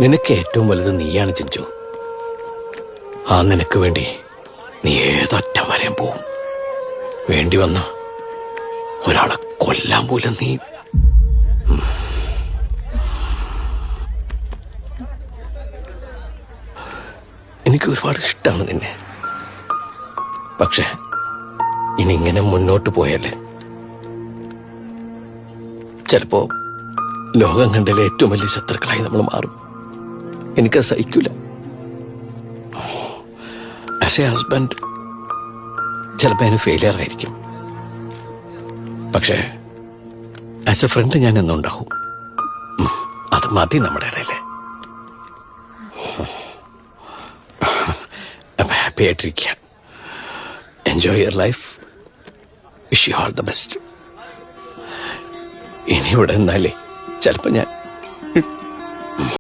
നിനക്ക് ഏറ്റവും വലുത് നീയാണ് ചിഞ്ചു. ആ നിനക്ക് വേണ്ടി നീ ഏതറ്റം വരെയും പോവും. വേണ്ടി വന്ന ഒരാളെ കൊല്ലാൻ പോലും നീ. എനിക്ക് ഒരുപാട് ഇഷ്ടമാണ് നിന്നെ. പക്ഷെ ഇനി ഇങ്ങനെ മുന്നോട്ട് പോയാല് ചിലപ്പോ ലോകം കണ്ടതിലെ ഏറ്റവും വലിയ ശത്രുക്കളായി നമ്മൾ മാറും. എനിക്കത് സഹിക്കില്ല. ആസ് എ ഹസ്ബൻഡ് ചിലപ്പോൾ അതിന് ഫെയിലിയർ ആയിരിക്കും. പക്ഷേ ആസ് എ ഫ്രണ്ട് ഞാൻ എന്നുണ്ടാവും. അത് മതി നമ്മുടെ ഇടയില്. അപ്പം ഹാപ്പി ആയിട്ടിരിക്കുക. Enjoy your life. Wish you all the best. ഇനി ഇവിടെ നിന്നാലേ ചിലപ്പോൾ ഞാൻ